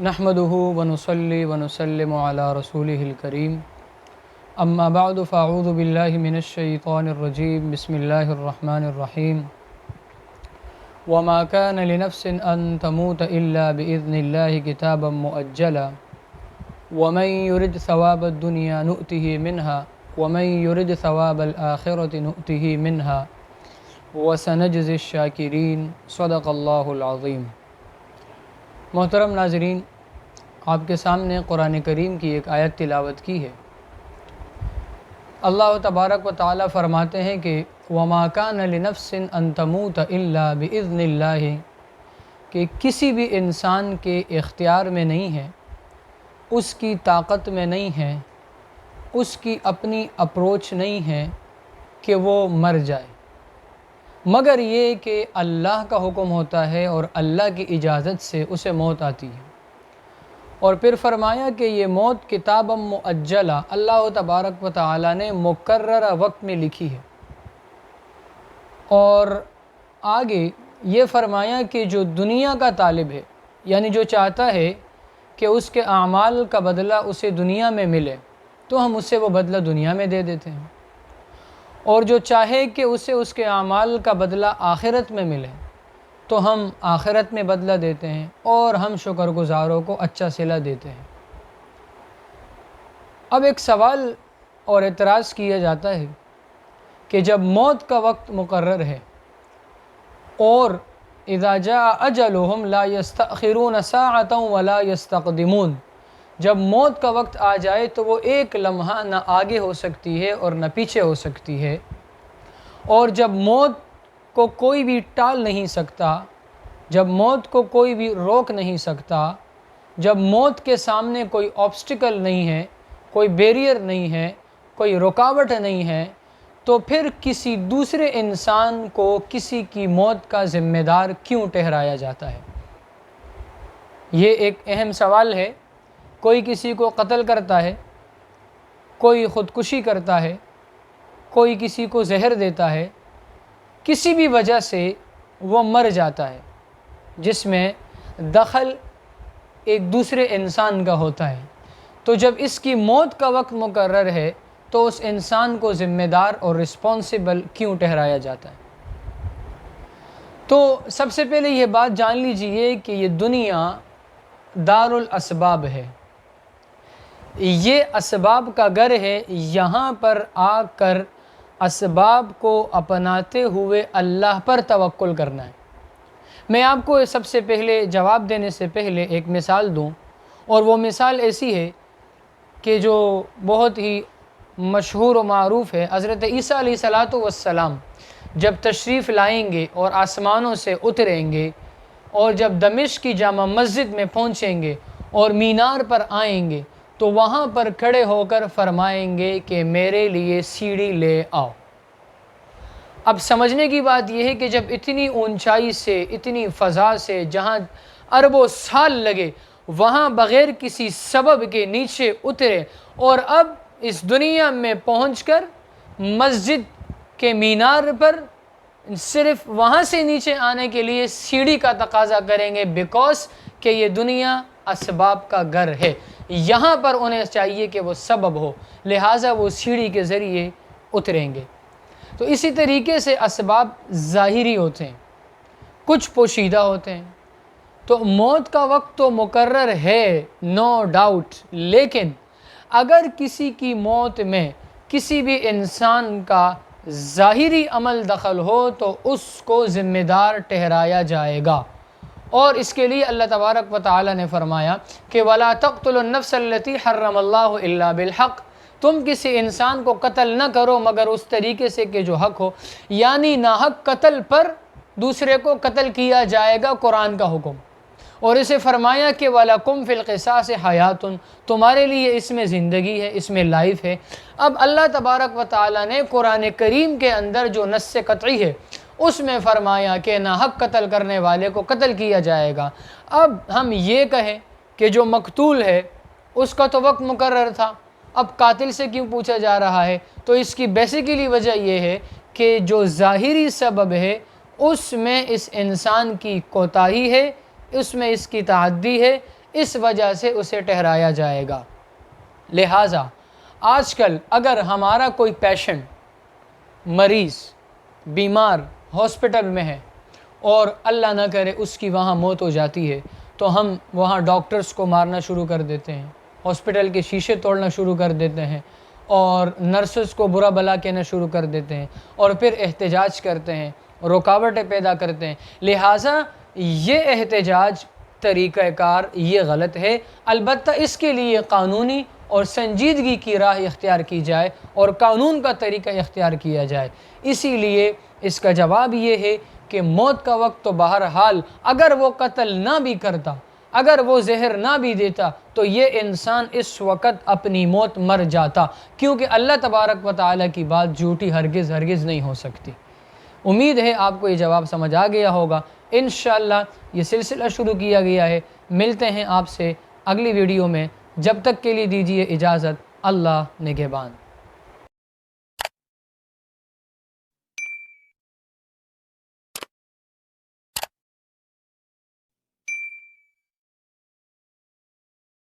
نحمده ونصلي ونسلم على رسوله الكريم اما بعد فاعوذ بالله من الشيطان الرجيم بسم الله الرحمن الرحيم وما كان لنفس أن تموت إلا بإذن الله كتابا مؤجلا ومن يرد ثواب الدنيا نؤته منها ومن يرد ثواب الآخرة نؤته منها وسنجزي الشاكرين صدق الله العظيم۔ محترم ناظرین، آپ کے سامنے قرآن کریم کی ایک آیت تلاوت کی ہے۔ اللہ تبارک و تعالی فرماتے ہیں کہ وَمَا كَانَ لِنَفْسٍ أَن تَمُوتَ إِلَّا بِإِذْنِ اللَّهِ، کہ کسی بھی انسان کے اختیار میں نہیں ہے، اس کی طاقت میں نہیں ہے، اس کی اپنی اپروچ نہیں ہے کہ وہ مر جائے، مگر یہ کہ اللہ کا حکم ہوتا ہے اور اللہ کی اجازت سے اسے موت آتی ہے۔ اور پھر فرمایا کہ یہ موت کتابا مؤجلا، اللہ تبارک و تعالی نے مقررہ وقت میں لکھی ہے۔ اور آگے یہ فرمایا کہ جو دنیا کا طالب ہے، یعنی جو چاہتا ہے کہ اس کے اعمال کا بدلہ اسے دنیا میں ملے، تو ہم اسے وہ بدلہ دنیا میں دے دیتے ہیں، اور جو چاہے کہ اسے اس کے اعمال کا بدلہ آخرت میں ملے تو ہم آخرت میں بدلہ دیتے ہیں، اور ہم شکر گزاروں کو اچھا صلہ دیتے ہیں۔ اب ایک سوال اور اعتراض کیا جاتا ہے کہ جب موت کا وقت مقرر ہے اور اذا جاء اجلهم لا يستأخرون ساعة ولا يستقدمون، جب موت کا وقت آ جائے تو وہ ایک لمحہ نہ آگے ہو سکتی ہے اور نہ پیچھے ہو سکتی ہے، اور جب موت کو کوئی بھی ٹال نہیں سکتا، جب موت کو کوئی بھی روک نہیں سکتا، جب موت کے سامنے کوئی آبسٹیکل نہیں ہے، کوئی بیریئر نہیں ہے، کوئی رکاوٹ نہیں ہے، تو پھر کسی دوسرے انسان کو کسی کی موت کا ذمہ دار کیوں ٹھہرایا جاتا ہے؟ یہ ایک اہم سوال ہے۔ کوئی کسی کو قتل کرتا ہے، کوئی خودکشی کرتا ہے، کوئی کسی کو زہر دیتا ہے، کسی بھی وجہ سے وہ مر جاتا ہے، جس میں دخل ایک دوسرے انسان کا ہوتا ہے، تو جب اس کی موت کا وقت مقرر ہے تو اس انسان کو ذمہ دار اور رسپانسبل کیوں ٹھہرایا جاتا ہے؟ تو سب سے پہلے یہ بات جان لیجئے کہ یہ دنیا دار الاسباب ہے، یہ اسباب کا گھر ہے۔ یہاں پر آ کر اسباب کو اپناتے ہوئے اللہ پر توکل کرنا ہے۔ میں آپ کو سب سے پہلے جواب دینے سے پہلے ایک مثال دوں، اور وہ مثال ایسی ہے کہ جو بہت ہی مشہور و معروف ہے۔ حضرت عیسیٰ علیہ السلام جب تشریف لائیں گے اور آسمانوں سے اتریں گے، اور جب دمشق کی جامع مسجد میں پہنچیں گے اور مینار پر آئیں گے، تو وہاں پر کھڑے ہو کر فرمائیں گے کہ میرے لیے سیڑھی لے آؤ۔ اب سمجھنے کی بات یہ ہے کہ جب اتنی اونچائی سے، اتنی فضا سے، جہاں اربوں سال لگے، وہاں بغیر کسی سبب کے نیچے اترے، اور اب اس دنیا میں پہنچ کر مسجد کے مینار پر صرف وہاں سے نیچے آنے کے لیے سیڑھی کا تقاضا کریں گے، بیکاز کہ یہ دنیا اسباب کا گھر ہے، یہاں پر انہیں چاہیے کہ وہ سبب ہو، لہٰذا وہ سیڑھی کے ذریعے اتریں گے۔ تو اسی طریقے سے اسباب ظاہری ہوتے ہیں، کچھ پوشیدہ ہوتے ہیں۔ تو موت کا وقت تو مقرر ہے، نو ڈاؤٹ، لیکن اگر کسی کی موت میں کسی بھی انسان کا ظاہری عمل دخل ہو تو اس کو ذمہ دار ٹھہرایا جائے گا، اور اس کے لیے اللہ تبارک و تعالی نے فرمایا کہ وَلَا تَقْتُلُوا النَّفْسَ الَّتِي حَرَّمَ اللَّهُ إِلَّا بِالْحَقِّ، تم کسی انسان کو قتل نہ کرو مگر اس طریقے سے کہ جو حق ہو، یعنی ناحق قتل پر دوسرے کو قتل کیا جائے گا، قرآن کا حکم۔ اور اسے فرمایا کہ وَلَكُمْ فِي الْقِصَاصِ حَيَاتٌ، تمہارے لیے اس میں زندگی ہے، اس میں لائف ہے۔ اب اللہ تبارک و تعالی نے قرآن کریم کے اندر جو نص قطعی ہے اس میں فرمایا کہ ناحق قتل کرنے والے کو قتل کیا جائے گا۔ اب ہم یہ کہیں کہ جو مقتول ہے اس کا تو وقت مقرر تھا، اب قاتل سے کیوں پوچھا جا رہا ہے؟ تو اس کی بیسیکلی وجہ یہ ہے کہ جو ظاہری سبب ہے اس میں اس انسان کی کوتاہی ہے، اس میں اس کی تعدی ہے، اس وجہ سے اسے ٹھہرایا جائے گا۔ لہٰذا آج کل اگر ہمارا کوئی پیشنٹ مریض بیمار ہاسپٹل میں ہے اور اللہ نہ کرے اس کی وہاں موت ہو جاتی ہے تو ہم وہاں ڈاکٹرز کو مارنا شروع کر دیتے ہیں، ہاسپٹل کے شیشے توڑنا شروع کر دیتے ہیں اور نرسز کو برا بلا کہنا شروع کر دیتے ہیں اور پھر احتجاج کرتے ہیں، رکاوٹیں پیدا کرتے ہیں۔ لہٰذا یہ احتجاج طریقہ کار یہ غلط ہے، البتہ اس کے لیے قانونی اور سنجیدگی کی راہ اختیار کی جائے اور قانون کا طریقہ اختیار کیا جائے۔ اسی لیے اس کا جواب یہ ہے کہ موت کا وقت تو بہرحال اگر وہ قتل نہ بھی کرتا، اگر وہ زہر نہ بھی دیتا تو یہ انسان اس وقت اپنی موت مر جاتا، کیونکہ اللہ تبارک و تعالیٰ کی بات جھوٹی ہرگز نہیں ہو سکتی۔ امید ہے آپ کو یہ جواب سمجھ آ گیا ہوگا۔ انشاءاللہ یہ سلسلہ شروع کیا گیا ہے، ملتے ہیں آپ سے اگلی ویڈیو میں، جب تک کے لیے دیجیے اجازت، اللہ نگہبان۔